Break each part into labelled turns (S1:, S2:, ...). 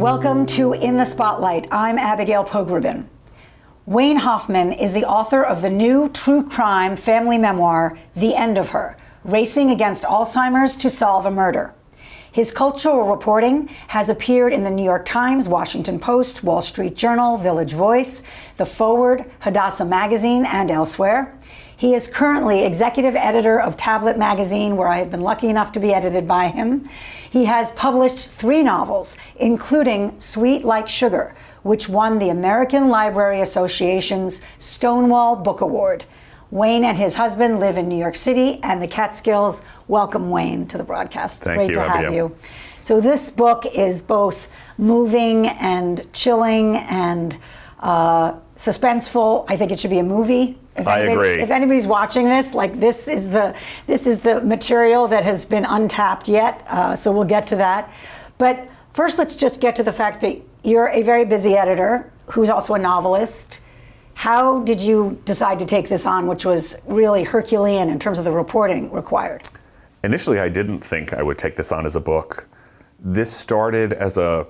S1: Welcome to In the Spotlight. I'm Abigail Pogrebin. Wayne Hoffman is the author of the new true crime family memoir, The End of Her, Racing Against Alzheimer's to Solve a Murder. His cultural reporting has appeared in the New York Times, Washington Post, Wall Street Journal, Village Voice, The Forward, Hadassah Magazine, and elsewhere. He is currently executive editor of Tablet Magazine, where I have been lucky enough to be edited by him. He has published 3 novels, including Sweet Like Sugar, which won the American Library Association's Stonewall Book Award. Wayne and his husband live in New York City and the Catskills. Welcome, Wayne, to the broadcast. It's
S2: Thank
S1: great to have you. So this book is both moving and chilling and suspenseful. I think it should be a movie.
S2: I agree.
S1: If anybody's watching this, like this is the material that has been untapped yet. So we'll get to that. But first, let's just get to the fact that you're a very busy editor who's also a novelist. How did you decide to take this on, which was really Herculean in terms of the reporting required?
S2: Initially, I didn't think I would take this on as a book. This started as an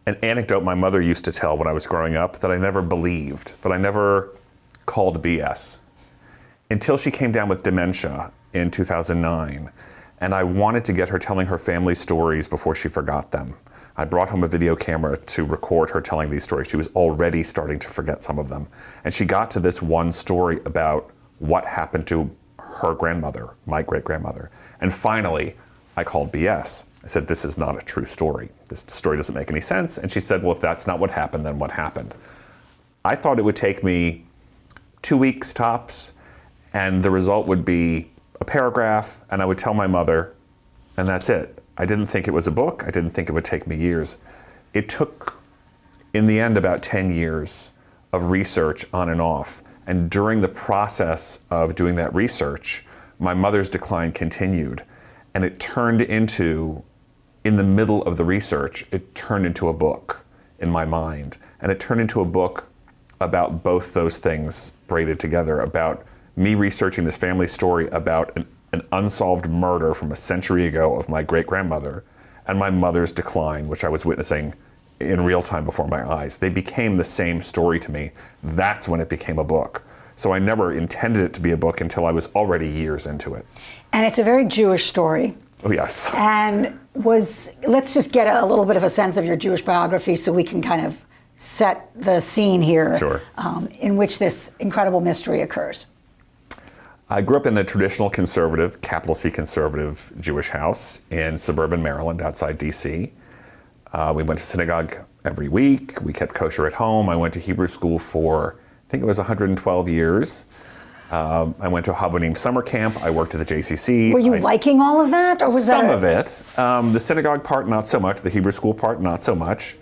S2: anecdote my mother used to tell when I was growing up that I never believed, but I never called BS until she came down with dementia in 2009. And I wanted to get her telling her family stories before she forgot them. I brought home a video camera to record her telling these stories. She was already starting to forget some of them. And she got to this one story about what happened to her grandmother, my great-grandmother. And finally, I called BS. I said, this is not a true story. This story doesn't make any sense. And she said, well, if that's not what happened, then what happened? I thought it would take me 2 weeks tops, and the result would be a paragraph, and I would tell my mother, and that's it. I didn't think it was a book. I didn't think it would take me years. It took, in the end, about 10 years of research on and off. And during the process of doing that research, my mother's decline continued. And it turned into, in the middle of the research, it turned into a book in my mind. And it turned into a book about both those things braided together, about me researching this family story about an unsolved murder from a century ago of my great-grandmother and my mother's decline, which I was witnessing in real time before my eyes. They became the same story to me. That's when it became a book. So I never intended it to be a book until I was already years into it.
S1: And it's a very Jewish story.
S2: Oh, yes.
S1: And let's just get a little bit of a sense of your Jewish biography so we can kind of set the scene here.
S2: Sure.
S1: In which this incredible mystery occurs.
S2: I grew up in a traditional conservative, capital C conservative Jewish house in suburban Maryland outside DC. We went to synagogue every week. We kept kosher at home. I went to Hebrew school for, I think it was 112 years. I went to a Habonim summer camp. I worked at the JCC.
S1: Were you liking all of that? Or was
S2: some of it. The synagogue part, not so much. The Hebrew school part, not so much.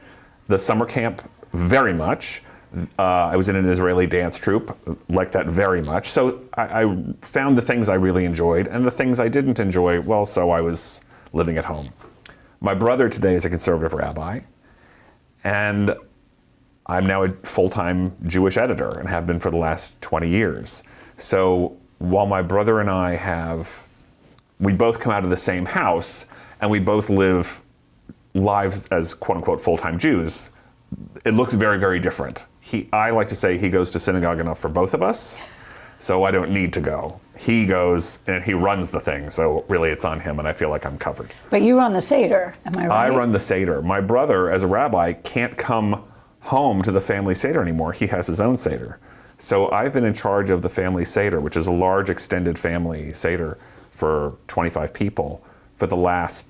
S2: The summer camp, very much. I was in an Israeli dance troupe, like that very much. So I found the things I really enjoyed, and the things I didn't enjoy, well, so I was living at home. My brother today is a conservative rabbi, and I'm now a full-time Jewish editor and have been for the last 20 years. So while my brother and I we both come out of the same house, and we both live lives as quote-unquote full-time Jews, it looks very, very different. I like to say he goes to synagogue enough for both of us, so I don't need to go. He goes and he runs the thing, so really it's on him, and I feel like I'm covered.
S1: But you run the Seder, am I right?
S2: I run the Seder. My brother, as a rabbi, can't come home to the family Seder anymore. He has his own Seder. So I've been in charge of the family Seder, which is a large extended family Seder for 25 people for the last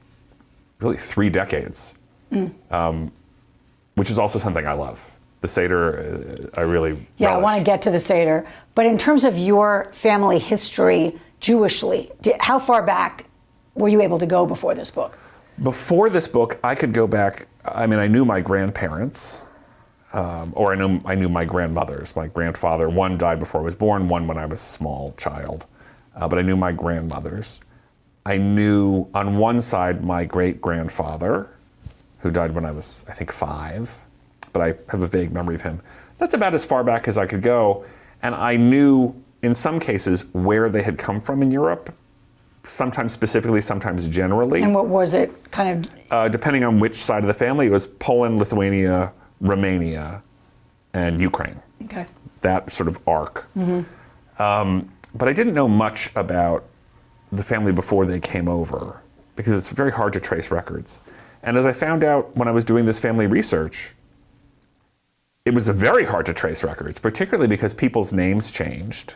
S2: really 3 decades, which is also something I love. The Seder, I really relish.
S1: I want to get to the Seder. But in terms of your family history Jewishly, how far back were you able to go before this book?
S2: Before this book, I could go back. I mean, I knew my grandparents, or I knew my grandmothers. My grandfather, one died before I was born, one when I was a small child. But I knew my grandmothers. I knew on one side my great-grandfather, who died when I was, I think, 5. But I have a vague memory of him. That's about as far back as I could go. And I knew, in some cases, where they had come from in Europe, sometimes specifically, sometimes generally.
S1: And what was it, kind of?
S2: Depending on which side of the family, it was Poland, Lithuania, Romania, and Ukraine.
S1: Okay.
S2: That sort of arc. But I didn't know much about the family before they came over, because it's very hard to trace records. And as I found out when I was doing this family research, it was very hard to trace records, particularly because people's names changed.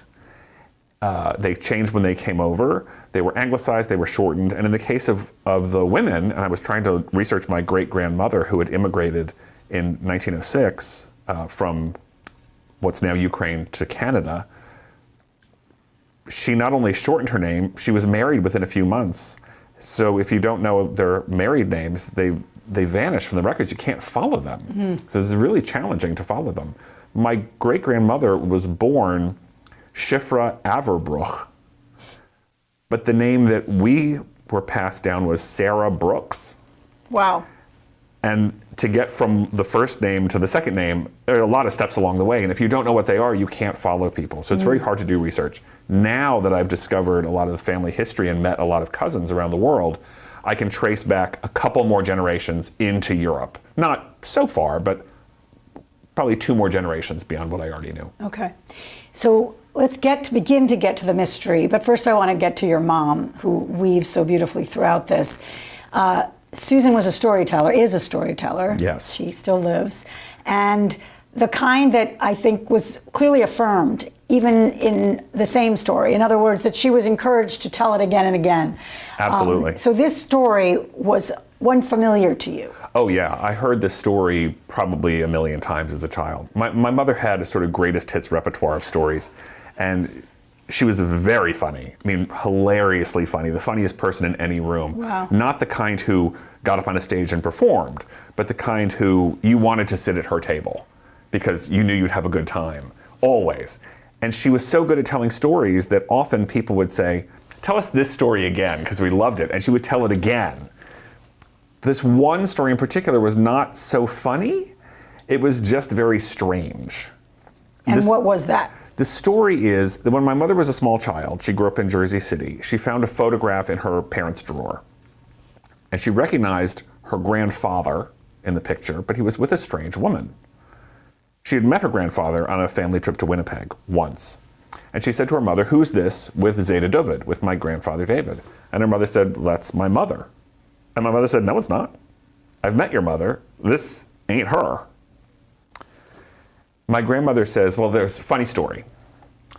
S2: They changed when they came over. They were anglicized, they were shortened. And in the case of the women, and I was trying to research my great-grandmother who had immigrated in 1906 from what's now Ukraine to Canada, she not only shortened her name, she was married within a few months. So if you don't know their married names, they vanish from the records. You can't follow them. So it's really challenging to follow them. My great-grandmother was born Shifra Averbruch, but the name that we were passed down was Sarah Brooks.
S1: Wow.
S2: And to get from the first name to the second name, there are a lot of steps along the way. And if you don't know what they are, you can't follow people. So it's very hard to do research. Now that I've discovered a lot of the family history and met a lot of cousins around the world, I can trace back a couple more generations into Europe. Not so far, but probably 2 more generations beyond what I already knew.
S1: Okay. So let's begin to get to the mystery. But first I want to get to your mom, who weaves so beautifully throughout this. Susan was a storyteller, is a storyteller.
S2: Yes.
S1: She still lives. And the kind that I think was clearly affirmed, even in the same story. In other words, that she was encouraged to tell it again and again.
S2: Absolutely.
S1: So this story was one familiar to you.
S2: Oh yeah, I heard this story probably a million times as a child. My mother had a sort of greatest hits repertoire of stories, and she was very funny. I mean, hilariously funny. The funniest person in any room.
S1: Wow.
S2: Not the kind who got up on a stage and performed, but the kind who you wanted to sit at her table because you knew you'd have a good time, always. And she was so good at telling stories that often people would say, tell us this story again, because we loved it. And she would tell it again. This one story in particular was not so funny. It was just very strange.
S1: And what was that?
S2: The story is that when my mother was a small child, she grew up in Jersey City, she found a photograph in her parents' drawer. And she recognized her grandfather in the picture, but he was with a strange woman. She had met her grandfather on a family trip to Winnipeg once. And she said to her mother, who's this with Zeta David, with my grandfather David? And her mother said, that's my mother. And my mother said, no, it's not. I've met your mother. This ain't her. My grandmother says, well, there's a funny story.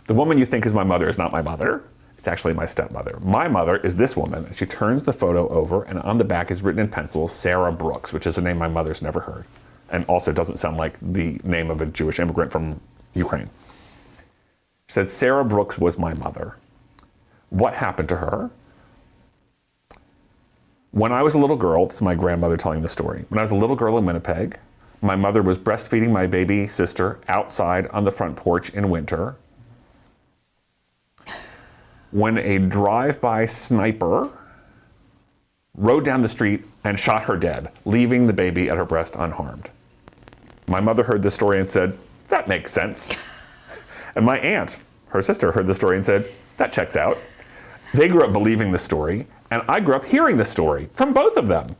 S2: The woman you think is my mother is not my mother. It's actually my stepmother. My mother is this woman. And she turns the photo over, and on the back is written in pencil, Sarah Brooks, which is a name my mother's never heard. And also doesn't sound like the name of a Jewish immigrant from Ukraine. She said, Sarah Brooks was my mother. What happened to her? When I was a little girl, this is my grandmother telling the story. When I was a little girl in Winnipeg, my mother was breastfeeding my baby sister outside on the front porch in winter when a drive-by sniper rode down the street and shot her dead, leaving the baby at her breast unharmed. My mother heard this story and said, that makes sense. And my aunt, her sister, heard the story and said, that checks out. They grew up believing the story, and I grew up hearing the story from both of them.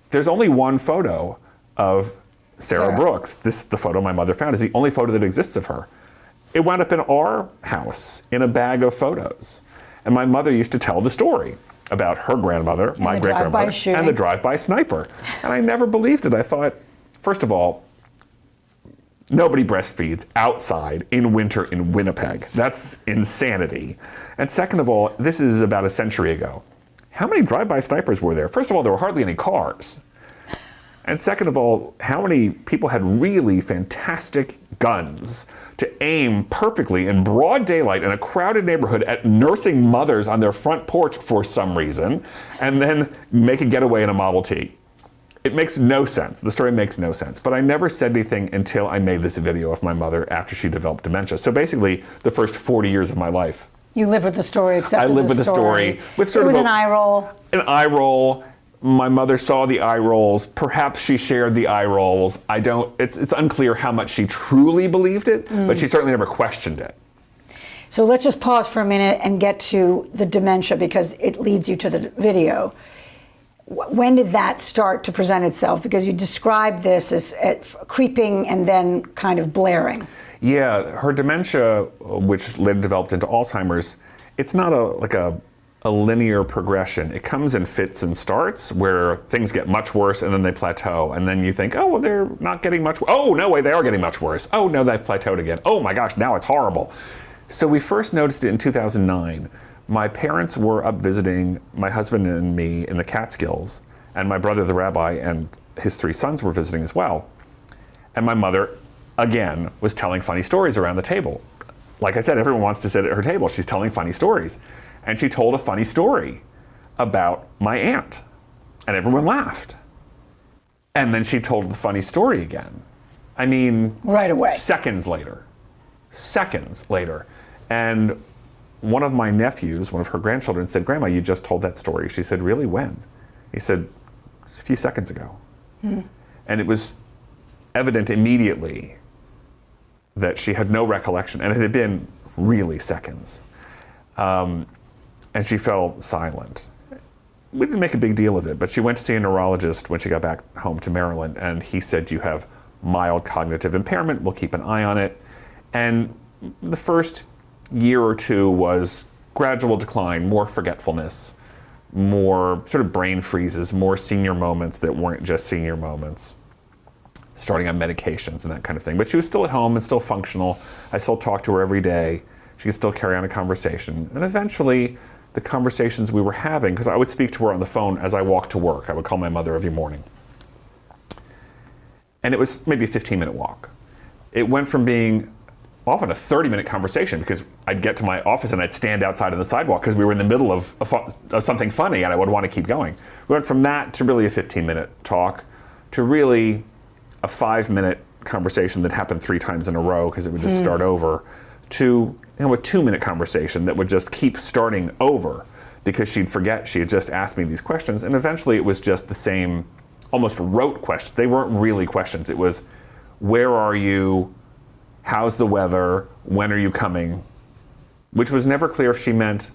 S2: There's only one photo of Sarah Brooks. The photo my mother found is the only photo that exists of her. It wound up in our house in a bag of photos. And my mother used to tell the story about her grandmother, my great-grandmother, and the drive-by sniper. And I never believed it. I thought, first of all, nobody breastfeeds outside in winter in Winnipeg. That's insanity. And second of all, this is about a century ago. How many drive-by snipers were there? First of all, there were hardly any cars. And second of all, how many people had really fantastic guns to aim perfectly in broad daylight in a crowded neighborhood at nursing mothers on their front porch for some reason, and then make a getaway in a Model T? It makes no sense. The story makes no sense. But I never said anything until I made this video of my mother after she developed dementia. So basically, the first 40 years of my life.
S1: You live with the story, accepted
S2: I live with the story. With sort of
S1: an eye roll.
S2: An eye roll. My mother saw the eye rolls. Perhaps she shared the eye rolls. It's unclear how much she truly believed it, but she certainly never questioned it.
S1: So let's just pause for a minute and get to the dementia because it leads you to the video. When did that start to present itself? Because you described this as creeping and then kind of blaring.
S2: Yeah, her dementia, which later developed into Alzheimer's, it's not a linear progression. It comes in fits and starts where things get much worse and then they plateau. And then you think, oh, well, they're not getting much worse. Oh, no way, they are getting much worse. Oh, no, they've plateaued again. Oh my gosh, now it's horrible. So we first noticed it in 2009. My parents were up visiting my husband and me in the Catskills, and my brother, the rabbi, and his 3 sons were visiting as well. And my mother, again, was telling funny stories around the table. Like I said, everyone wants to sit at her table. She's telling funny stories. And she told a funny story about my aunt, and everyone laughed. And then she told the funny story again. I mean,
S1: right away.
S2: Seconds later. And one of my nephews, one of her grandchildren, said, "Grandma, you just told that story." She said, "Really? When?" He said, "A few seconds ago." And it was evident immediately that she had no recollection, and it had been really seconds. And she fell silent. We didn't make a big deal of it, but she went to see a neurologist when she got back home to Maryland, and he said, "You have mild cognitive impairment. We'll keep an eye on it." And the first year or two was gradual decline, more forgetfulness, more sort of brain freezes, more senior moments that weren't just senior moments, starting on medications and that kind of thing. But she was still at home and still functional. I still talked to her every day. She could still carry on a conversation. And eventually, the conversations we were having, because I would speak to her on the phone as I walked to work. I would call my mother every morning. And it was maybe a 15-minute walk. It went from being often a 30-minute conversation because I'd get to my office and I'd stand outside on the sidewalk because we were in the middle of something funny and I would want to keep going. We went from that to really a 15-minute talk to really a 5-minute conversation that happened 3 times in a row because it would just start over, to a 2-minute conversation that would just keep starting over because she'd forget she had just asked me these questions. And eventually it was just the same, almost rote questions. They weren't really questions. It was, where are you? How's the weather? When are you coming? Which was never clear if she meant,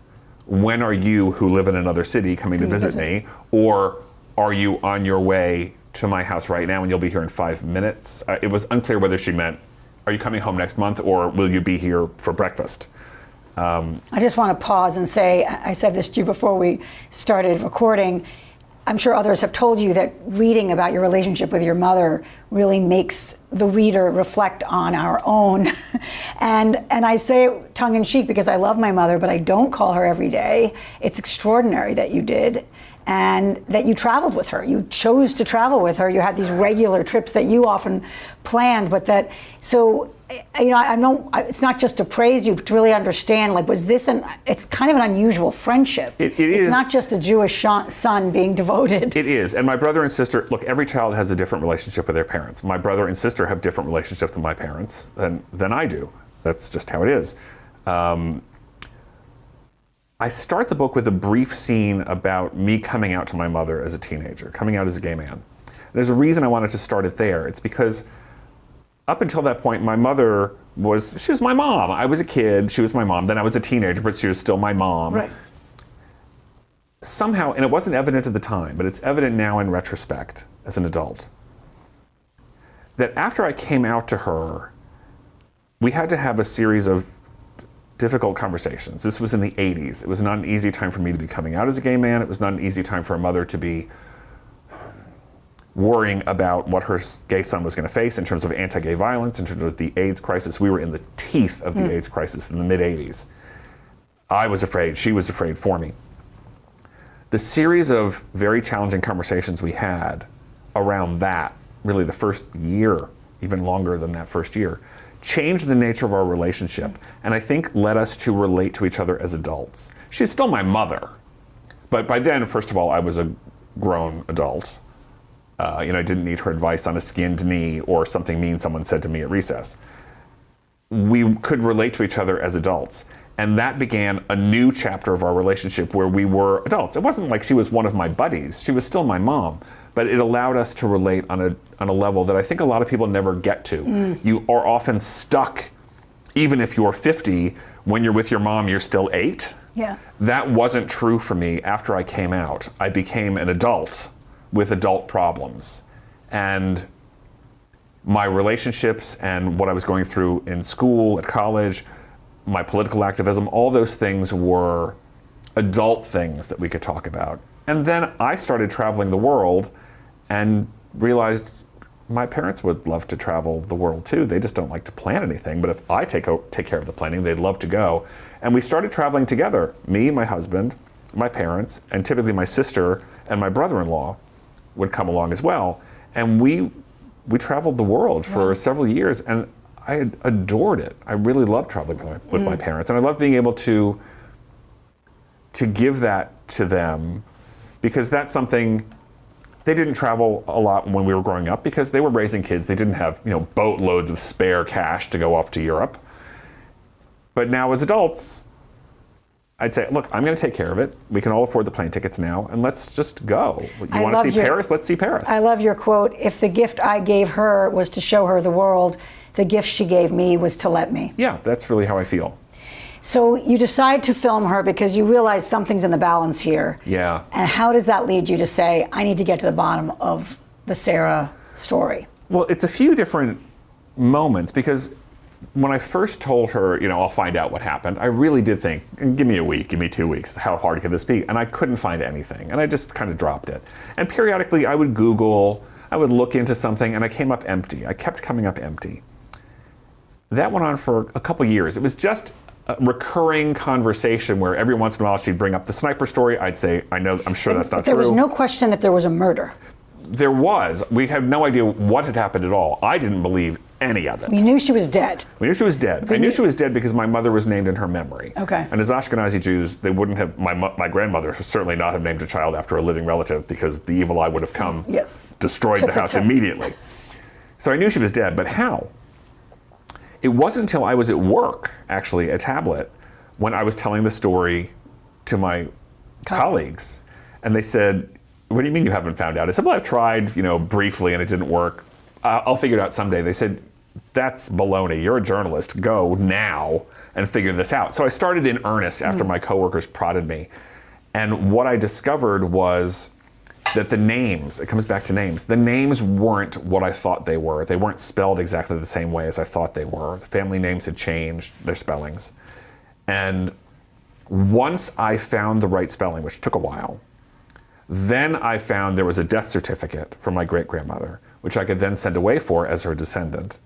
S2: when are you, who live in another city, coming to visit me? Or are you on your way to my house right now and you'll be here in 5 minutes? It was unclear whether she meant, are you coming home next month or will you be here for breakfast?
S1: I just want to pause and say, I said this to you before we started recording, I'm sure others have told you that reading about your relationship with your mother really makes the reader reflect on our own. and I say it tongue in cheek because I love my mother, but I don't call her every day. It's extraordinary that you did and that you traveled with her. You chose to travel with her. You had these regular trips that you often planned, but that, so, you know, I know it's not just to praise you, but to really understand, like, was this it's kind of an unusual friendship.
S2: It is.
S1: It's not just a Jewish son being devoted.
S2: It is. And my brother and sister, look, every child has a different relationship with their parents. My brother and sister have different relationships with my parents than I do. That's just how it is. I start the book with a brief scene about me coming out to my mother as a teenager, coming out as a gay man. There's a reason I wanted to start it there. It's because up until that point, my mother she was my mom. I was a kid, she was my mom. Then I was a teenager, but she was still my mom.
S1: Right.
S2: Somehow, and it wasn't evident at the time, but it's evident now in retrospect as an adult, that after I came out to her, we had to have a series of difficult conversations. This was in the 80s. It was not an easy time for me to be coming out as a gay man. It was not an easy time for a mother to be worrying about what her gay son was going to face in terms of anti-gay violence, in terms of the AIDS crisis. We were in the teeth of the AIDS crisis in the mid-80s. I was afraid. She was afraid for me. The series of very challenging conversations we had around that, really the first year, even longer than that first year, changed the nature of our relationship, and I think led us to relate to each other as adults. She's still my mother, but by then, first of all, I was a grown adult. I didn't need her advice on a skinned knee or something mean someone said to me at recess. We could relate to each other as adults, and that began a new chapter of our relationship where we were adults. It wasn't like she was one of my buddies. She was still my mom, but it allowed us to relate on a level that I think a lot of people never get to. You are often stuck even if you're 50, when you're with your mom, you're still 8.
S1: Yeah.
S2: That wasn't true for me after I came out. I became an adult with adult problems. And my relationships and what I was going through in school, at college, my political activism, all those things were adult things that we could talk about. And then I started traveling the world and realized my parents would love to travel the world too. They just don't like to plan anything. But if I take care of the planning, they'd love to go. And we started traveling together, me, my husband, my parents, and typically my sister and my brother-in-law would come along as well. And we traveled the world for several years, and I adored it. I really loved traveling with my parents, and I loved being able to give that to them, because that's something. They didn't travel a lot when we were growing up because they were raising kids. They didn't have, boatloads of spare cash to go off to Europe. But now as adults, I'd say, look, I'm going to take care of it. We can all afford the plane tickets now, and let's just go. You want to see Paris? Let's see Paris.
S1: I love your quote. If the gift I gave her was to show her the world, the gift she gave me was to let me.
S2: Yeah, that's really how I feel.
S1: So you decide to film her because you realize something's in the balance here.
S2: Yeah.
S1: And how does that lead you to say, I need to get to the bottom of the Sarah story?
S2: Well, it's a few different moments, because when I first told her, I'll find out what happened, I really did think, give me a week, give me 2 weeks, how hard could this be? And I couldn't find anything, and I just kind of dropped it. And periodically I would Google, I would look into something, and I came up empty. I kept coming up empty. That went on for a couple years. It was just a recurring conversation where every once in a while she'd bring up the sniper story. I'd say, I'm sure that's not true.
S1: There was no question that there was a murder.
S2: There was. We had no idea what had happened at all. I didn't believe any of it.
S1: We knew she was dead.
S2: We knew she was dead. I knew she was dead because my mother was named in her memory.
S1: Okay.
S2: And as Ashkenazi Jews, they wouldn't have, my grandmother would certainly not have named a child after a living relative, because the evil eye would have come, destroyed the house immediately. So I knew she was dead, but how? It wasn't until I was at work, actually, at Tablet, when I was telling the story to my colleagues, and they said, what do you mean you haven't found out? I said, well, I've tried, briefly, and it didn't work. I'll figure it out someday. They said, that's baloney. You're a journalist. Go now and figure this out. So I started in earnest after my coworkers prodded me. And what I discovered was that the names, it comes back to names, the names weren't what I thought they were. They weren't spelled exactly the same way as I thought they were. The family names had changed their spellings. And once I found the right spelling, which took a while, then I found there was a death certificate from my great-grandmother, which I could then send away for as her descendant.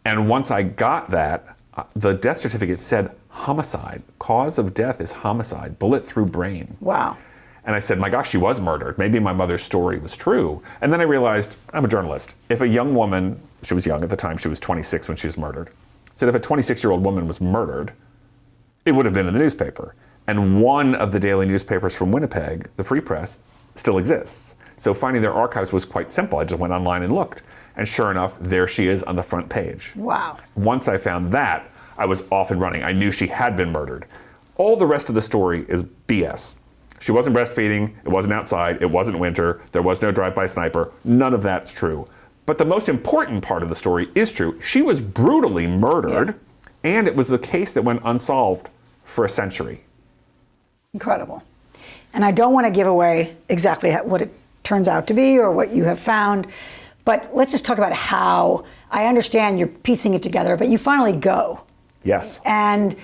S2: And once I got that, the death certificate said homicide. Cause of death is homicide, bullet through brain.
S1: Wow.
S2: And I said, my gosh, she was murdered. Maybe my mother's story was true. And then I realized, I'm a journalist. If a young woman, she was young at the time, she was 26 when she was murdered, said if a 26-year-old woman was murdered, it would have been in the newspaper. And one of the daily newspapers from Winnipeg, the Free Press, still exists. So finding their archives was quite simple. I just went online and looked. And sure enough, there she is on the front page.
S1: Wow.
S2: Once I found that, I was off and running. I knew she had been murdered. All the rest of the story is BS. She wasn't breastfeeding, it wasn't outside, it wasn't winter, there was no drive-by sniper. None of that's true. But the most important part of the story is true. She was brutally murdered, and it was a case that went unsolved for a century.
S1: Incredible. And I don't want to give away exactly what it turns out to be or what you have found, but let's just talk about how, I understand you're piecing it together, but you finally go.
S2: Yes.
S1: And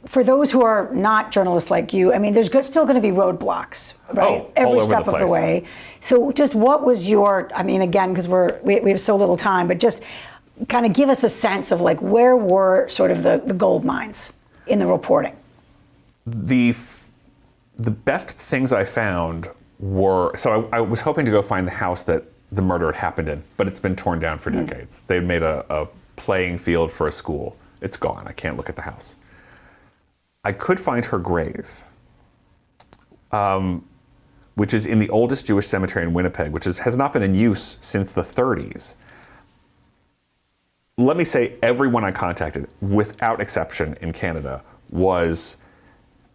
S1: for those who are not journalists like you, I mean, there's still going to be roadblocks, right? Every step of the way. So just what was your, I mean, again, because we have so little time, but just kind of give us a sense of like, where were sort of the gold mines in the reporting?
S2: The best things I found were, so I was hoping to go find the house that the murder had happened in, but it's been torn down for decades. They had made a playing field for a school. It's gone. I can't look at the house. I could find her grave, which is in the oldest Jewish cemetery in Winnipeg, which has not been in use since the 30s. Let me say, everyone I contacted, without exception in Canada, was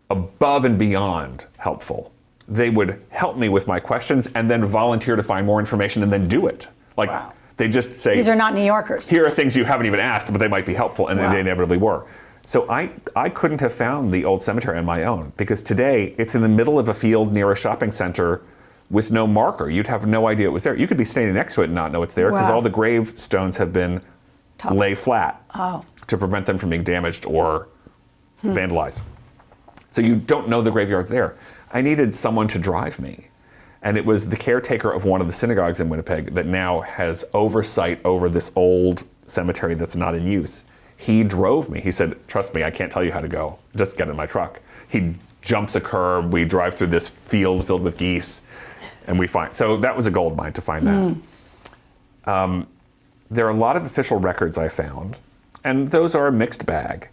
S2: above and beyond helpful. They would help me with my questions and then volunteer to find more information and then do it. Like, They just say,
S1: these are not New Yorkers.
S2: Here are things you haven't even asked, but they might be helpful, and they inevitably were. So I couldn't have found the old cemetery on my own, because today it's in the middle of a field near a shopping center with no marker. You'd have no idea it was there. You could be standing next to it and not know it's there, because all the gravestones have been lay flat to prevent them from being damaged or vandalized. So you don't know the graveyard's there. I needed someone to drive me. And it was the caretaker of one of the synagogues in Winnipeg that now has oversight over this old cemetery that's not in use. He drove me. He said, trust me, I can't tell you how to go. Just get in my truck. He jumps a curb. We drive through this field filled with geese. And we find, so that was a gold mine to find that. There are a lot of official records I found, and those are a mixed bag.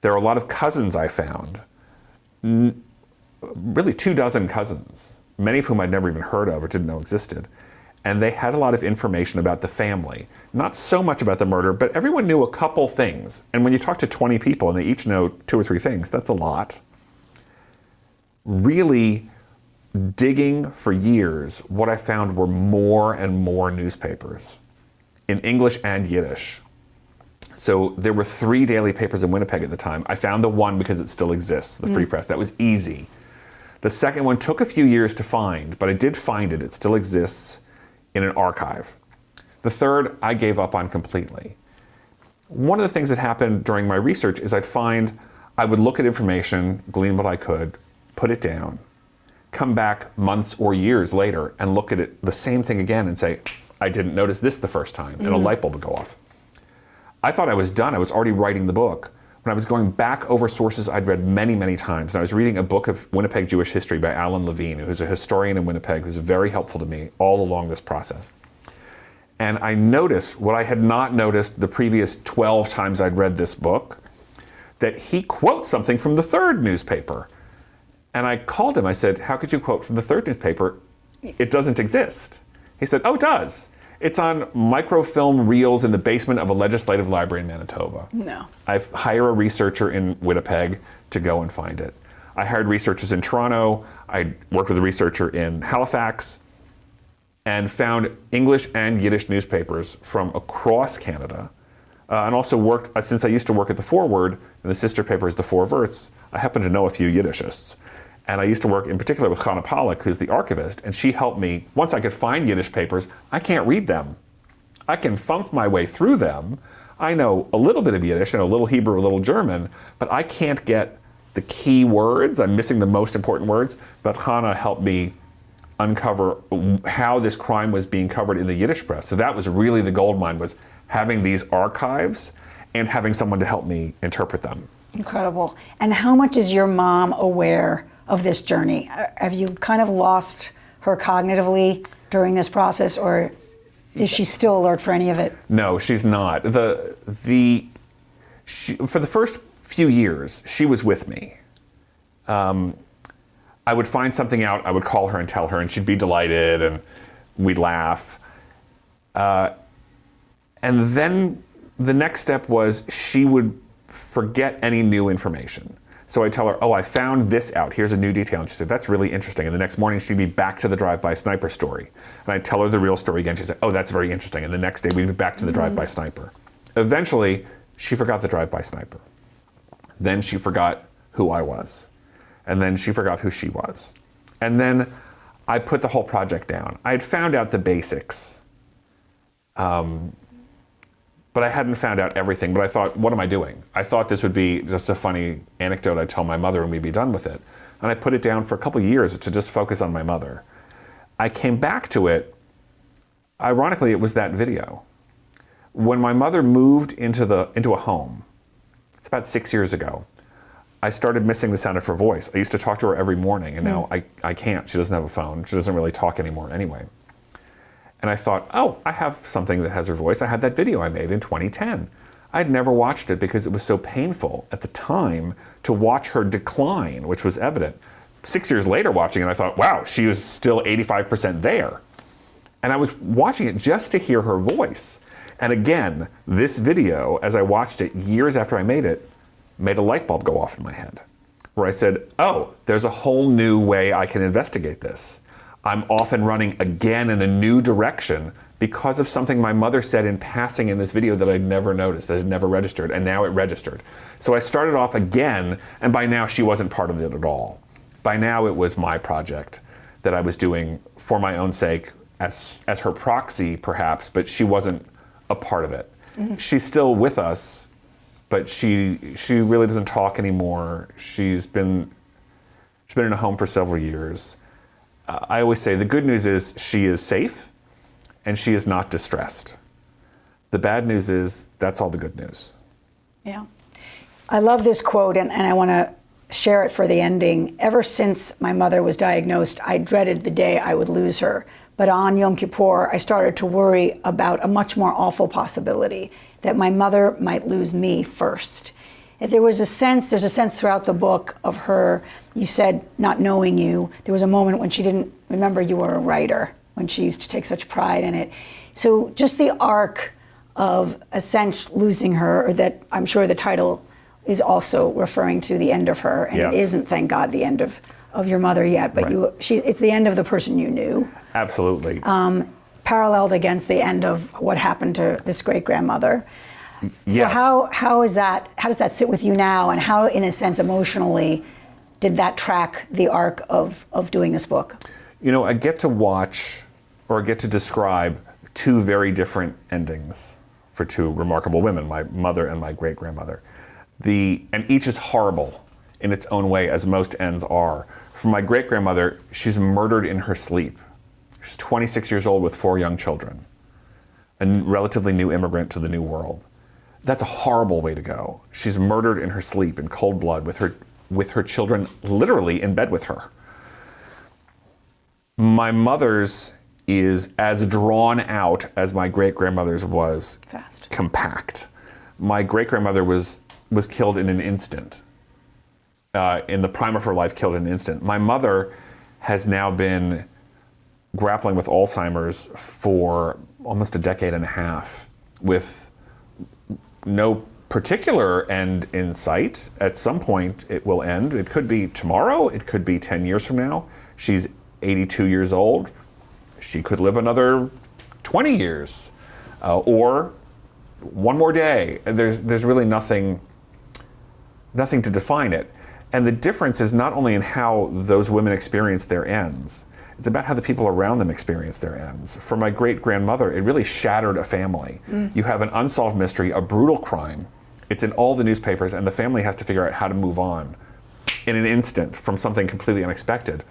S2: There are a lot of cousins I found, really 24 cousins, many of whom I'd never even heard of or didn't know existed. And they had a lot of information about the family. Not so much about the murder, but everyone knew a couple things. And when you talk to 20 people and they each know 2 or 3 things, that's a lot. Really digging for years, what I found were more and more newspapers in English and Yiddish. So there were 3 daily papers in Winnipeg at the time. I found the one because it still exists, the Free Press. That was easy. The second one took a few years to find, but I did find it. It still exists in an archive. The third, I gave up on completely. One of the things that happened during my research is I would look at information, glean what I could, put it down, come back months or years later and look at it, the same thing again, and say, I didn't notice this the first time, and a light bulb would go off. I thought I was done. I was already writing the book. When I was going back over sources I'd read many, many times, and I was reading a book of Winnipeg Jewish history by Alan Levine, who's a historian in Winnipeg, who's very helpful to me all along this process. And I noticed what I had not noticed the previous 12 times I'd read this book, that he quotes something from the third newspaper. And I called him, I said, how could you quote from the third newspaper? It doesn't exist. He said, oh, it does. It's on microfilm reels in the basement of a legislative library in Manitoba.
S1: No.
S2: I hire a researcher in Winnipeg to go and find it. I hired researchers in Toronto. I worked with a researcher in Halifax and found English and Yiddish newspapers from across Canada. And also worked, since I used to work at the Forward, and the sister paper is the Four Verts, I happen to know a few Yiddishists. And I used to work in particular with Chana Pollack, who's the archivist, and she helped me. Once I could find Yiddish papers, I can't read them. I can funk my way through them. I know a little bit of Yiddish, I know a little Hebrew, a little German, but I can't get the key words. I'm missing the most important words, but Chana helped me uncover how this crime was being covered in the Yiddish press. So that was really the gold mine, was having these archives and having someone to help me interpret them.
S1: Incredible. And how much is your mom aware of this journey? Have you kind of lost her cognitively during this process, or is she still alert for any of it?
S2: No, she's not. For the first few years, she was with me. I would find something out, I would call her and tell her, and she'd be delighted, and we'd laugh. And then the next step was she would forget any new information. So I'd tell her, oh, I found this out. Here's a new detail. And she'd say, that's really interesting. And the next morning, she'd be back to the drive-by sniper story. And I'd tell her the real story again. She'd say, oh, that's very interesting. And the next day, we'd be back to the drive-by sniper. Eventually, she forgot the drive-by sniper. Then she forgot who I was. And then she forgot who she was. And then I put the whole project down. I had found out the basics. But I hadn't found out everything. But I thought, what am I doing? I thought this would be just a funny anecdote I'd tell my mother and we'd be done with it. And I put it down for a couple of years to just focus on my mother. I came back to it. Ironically, it was that video. When my mother moved into a home, it's about 6 years ago, I started missing the sound of her voice. I used to talk to her every morning, and now I can't. She doesn't have a phone. She doesn't really talk anymore anyway. And I thought, oh, I have something that has her voice. I had that video I made in 2010. I'd never watched it because it was so painful at the time to watch her decline, which was evident. 6 years later watching it, I thought, wow, she was still 85% there. And I was watching it just to hear her voice. And again, this video, as I watched it years after I made it, made a light bulb go off in my head, where I said, oh, there's a whole new way I can investigate this. I'm off and running again in a new direction, because of something my mother said in passing in this video that I'd never noticed, that had never registered, and now it registered. So I started off again, and by now she wasn't part of it at all. By now it was my project that I was doing for my own sake, as her proxy perhaps, but she wasn't a part of it. Mm-hmm. She's still with us, but she really doesn't talk anymore. She's been in a home for several years. I always say the good news is she is safe and she is not distressed. The bad news is that's all the good news.
S1: Yeah. I love this quote, and I want to share it for the ending. Ever since my mother was diagnosed, I dreaded the day I would lose her. But on Yom Kippur, I started to worry about a much more awful possibility, that my mother might lose me first. If there's a sense throughout the book of her, you said, not knowing you. There was a moment when she didn't remember you were a writer, when she used to take such pride in it. So just the arc of essentially losing her, or that I'm sure the title is also referring to the end of her, and
S2: yes.
S1: It isn't, thank God, the end of your mother yet, but
S2: right.
S1: It's the end of the person you knew.
S2: Absolutely.
S1: Paralleled against the end of what happened to this great-grandmother.
S2: Yes.
S1: So how does that sit with you now, and how, in a sense, emotionally, did that track the arc of doing this book?
S2: You know, I get to watch, or I get to describe two very different endings for two remarkable women, my mother and my great-grandmother. And each is horrible in its own way, as most ends are. For my great-grandmother, she's murdered in her sleep. She's 26 years old with 4 young children, a relatively new immigrant to the new world. That's a horrible way to go. She's murdered in her sleep in cold blood with her children literally in bed with her. My mother's is as drawn out as my great-grandmother's was.
S1: Fast.
S2: Compact. My great-grandmother was killed in an instant. In the prime of her life, killed in an instant. My mother has now been grappling with Alzheimer's for almost a decade and a half, with no particular end in sight. At some point it will end. It could be tomorrow, it could be 10 years from now. She's 82 years old. She could live another 20 years, or one more day. There's really nothing to define it. And the difference is not only in how those women experience their ends, it's about how the people around them experience their ends. For my great-grandmother, it really shattered a family. You have an unsolved mystery, a brutal crime. It's in all the newspapers, and the family has to figure out how to move on in an instant from something completely unexpected.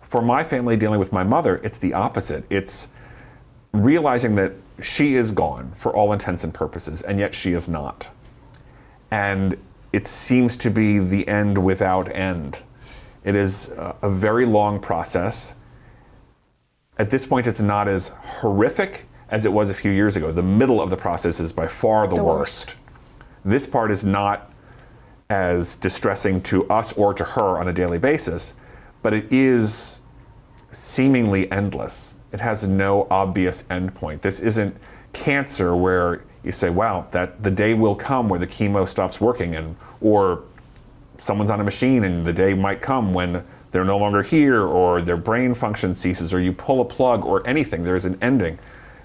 S2: For my family dealing with my mother, it's the opposite. It's realizing that she is gone for all intents and purposes, and yet she is not. And it seems to be the end without end. It is a very long process. At this point, it's not as horrific as it was a few years ago. The middle of the process is by far the worst. This part is not as distressing to us or to her on a daily basis, but it is seemingly endless. It has no obvious endpoint. This isn't cancer where you say, wow, that the day will come where the chemo stops working, or someone's on a machine and the day might come when they're no longer here, or their brain function ceases, or you pull a plug, or anything. There's an ending.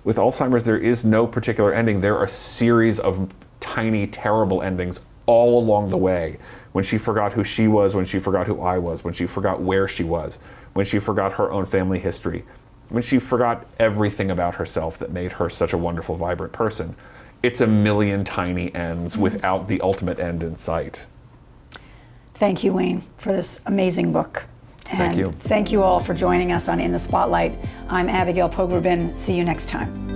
S2: With Alzheimer's, there is no particular ending. There are a series of tiny, terrible endings all along the way. When she forgot who she was, when she forgot who I was, when she forgot where she was, when she forgot her own family history, when she forgot everything about herself that made her such a wonderful, vibrant person. It's a million tiny ends without the ultimate end in sight.
S1: Thank you, Wayne, for this amazing book. And
S2: thank you.
S1: Thank you all for joining us on In the Spotlight. I'm Abigail Pogrebin. See you next time.